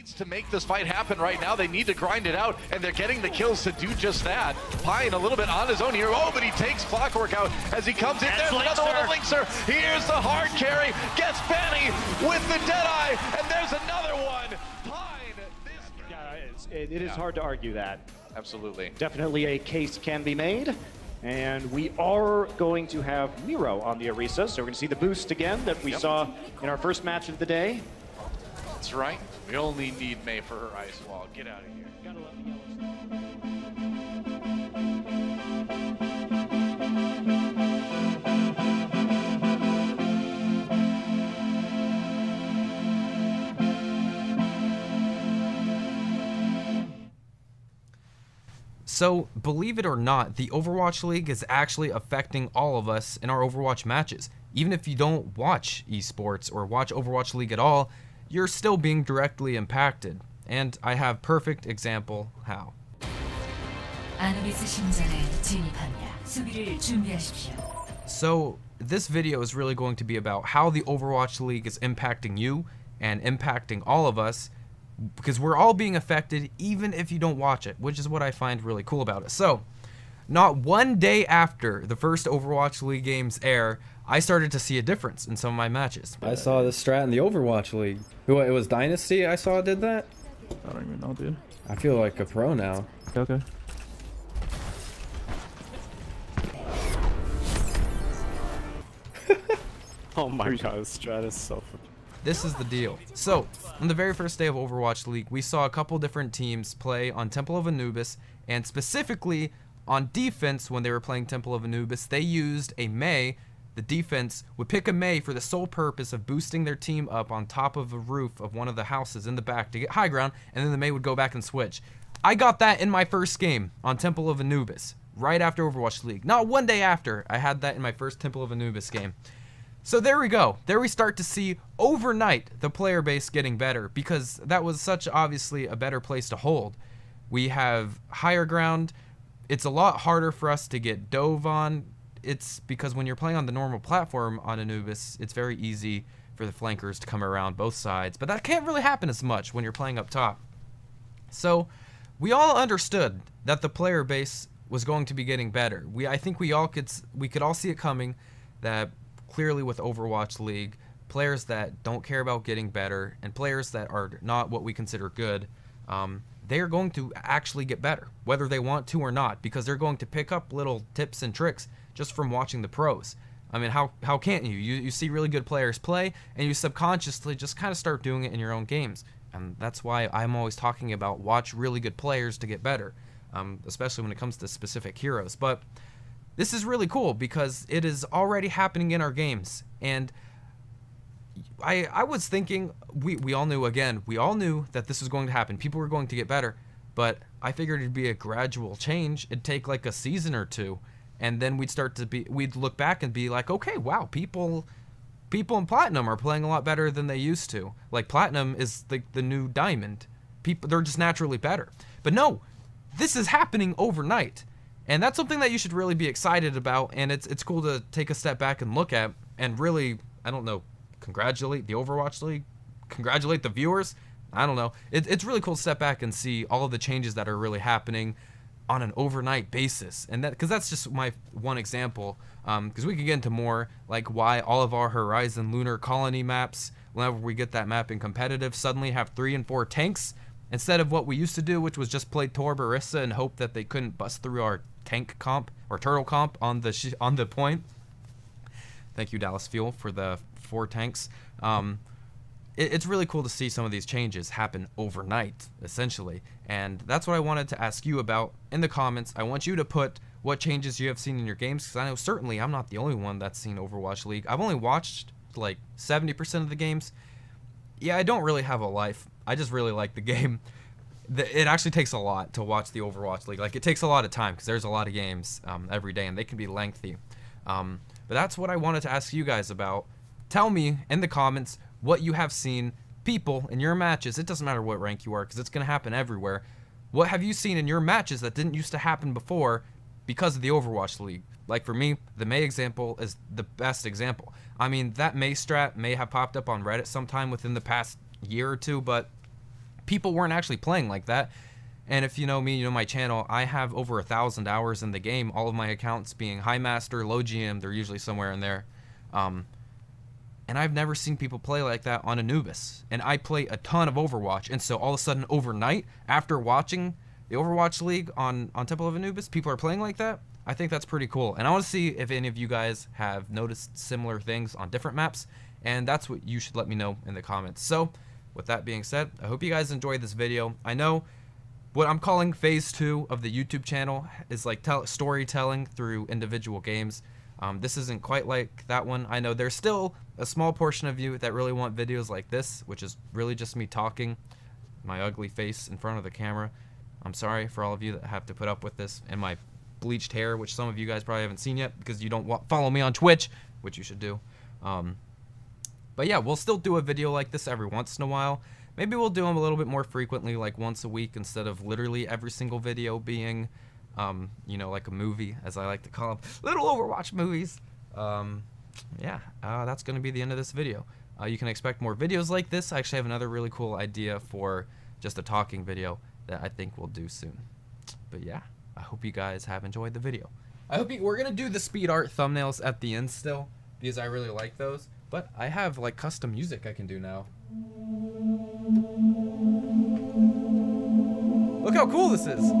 needs to make this fight happen right now. They need to grind it out, and they're getting the kills to do just that. Pine a little bit on his own here. Oh, but he takes Clockwork out as he comes in. There's another one of Linkser. Here's the hard carry. Gets Benny with the Deadeye, and there's another one. Pine. It is hard to argue that. Absolutely. Definitely a case can be made. And we are going to have Miro on the Orisa, so we're going to see the boost again that we saw in our first match of the day. That's right. We only need Mei for her ice wall. Get out of here. Gotta love the yellow. So, believe it or not, the Overwatch League is actually affecting all of us in our Overwatch matches. Even if you don't watch esports or watch Overwatch League at all, you're still being directly impacted. And I have perfect example how. So, this video is really going to be about how the Overwatch League is impacting you and impacting all of us, because we're all being affected even if you don't watch it, which is what I find really cool about it. So, not one day after the first Overwatch League games air, I started to see a difference in some of my matches. I saw the strat in the Overwatch League. It was Dynasty I saw did that? I don't even know, dude. I feel like a pro now. Okay. Oh my god, this strat is so funny. This is the deal. So, on the very first day of Overwatch League, we saw a couple different teams play on Temple of Anubis, and specifically on defense when they were playing Temple of Anubis, they used a Mei. The defense would pick a Mei for the sole purpose of boosting their team up on top of a roof of one of the houses in the back to get high ground, and then the Mei would go back and switch. I got that in my first game on Temple of Anubis, right after Overwatch League. Not one day after, I had that in my first Temple of Anubis game. So there we go. There we start to see overnight the player base getting better, because that was such obviously a better place to hold. We have higher ground. It's a lot harder for us to get dove on. It's because when you're playing on the normal platform on Anubis, it's very easy for the flankers to come around both sides, but that can't really happen as much when you're playing up top. So we all understood that the player base was going to be getting better. I think we could all see it coming, that clearly with Overwatch League, players that don't care about getting better and players that are not what we consider good, they are going to actually get better, whether they want to or not, because they're going to pick up little tips and tricks just from watching the pros. I mean, how can't you? You see really good players play, and you subconsciously just kind of start doing it in your own games. And that's why I'm always talking about watch really good players to get better, especially when it comes to specific heroes. But this is really cool because it is already happening in our games. And I was thinking, we all knew, again, we all knew that this was going to happen. People were going to get better, but I figured it'd be a gradual change. It'd take like a season or two, and then we'd look back and be like, okay, wow, people in Platinum are playing a lot better than they used to. Like, Platinum is like the new Diamond. They're just naturally better. But no, this is happening overnight. And that's something that you should really be excited about, and it's cool to take a step back and look at, and really, I don't know, congratulate the Overwatch League, congratulate the viewers. I don't know. It's really cool to step back and see all of the changes that are really happening on an overnight basis, and because that's just my one example. Because we could get into more, like why all of our Horizon Lunar Colony maps, whenever we get that map in competitive, suddenly have 3 and 4 tanks instead of what we used to do, which was just play Tor Barissa and hope that they couldn't bust through our tank comp or turtle comp on the point. Thank you, Dallas Fuel, for the 4 tanks. It's really cool to see some of these changes happen overnight, essentially. And that's what I wanted to ask you about in the comments. I want you to put what changes you have seen in your games, because I know certainly I'm not the only one that's seen Overwatch League. I've only watched like 70% of the games. Yeah, I don't really have a life. I just really like the game. It actually takes a lot to watch the Overwatch League. Like, it takes a lot of time because there's a lot of games every day, and they can be lengthy. But that's what I wanted to ask you guys about. Tell me in the comments what you have seen, people in your matches. It doesn't matter what rank you are, because it's going to happen everywhere. What have you seen in your matches that didn't used to happen before because of the Overwatch League? Like, for me, the Mei example is the best example. I mean, that Mei strat may have popped up on Reddit sometime within the past year or two, but people weren't actually playing like that. And if you know me, you know my channel, I have over 1,000 hours in the game, all of my accounts being High Master, Low GM, they're usually somewhere in there. And I've never seen people play like that on Anubis. And I play a ton of Overwatch, and so all of a sudden overnight, after watching the Overwatch League on Temple of Anubis, people are playing like that. I think that's pretty cool. And I want to see if any of you guys have noticed similar things on different maps, and that's what you should let me know in the comments. So, with that being said, I hope you guys enjoyed this video. I know what I'm calling phase 2 of the YouTube channel is like storytelling through individual games. This isn't quite like that one. I know there's still a small portion of you that really want videos like this, which is really just me talking, my ugly face in front of the camera. I'm sorry for all of you that have to put up with this, and my bleached hair, which some of you guys probably haven't seen yet because you don't follow me on Twitch, which you should do. But yeah, we'll still do a video like this every once in a while. Maybe we'll do them a little bit more frequently, like once a week, instead of literally every single video being you know, like a movie, as I like to call them, little Overwatch movies. Yeah, that's going to be the end of this video. You can expect more videos like this. I actually have another really cool idea for just a talking video that I think we'll do soon. But yeah, I hope you guys have enjoyed the video. We're going to do the speed art thumbnails at the end still, because I really like those. But I have like custom music I can do now. Look how cool this is.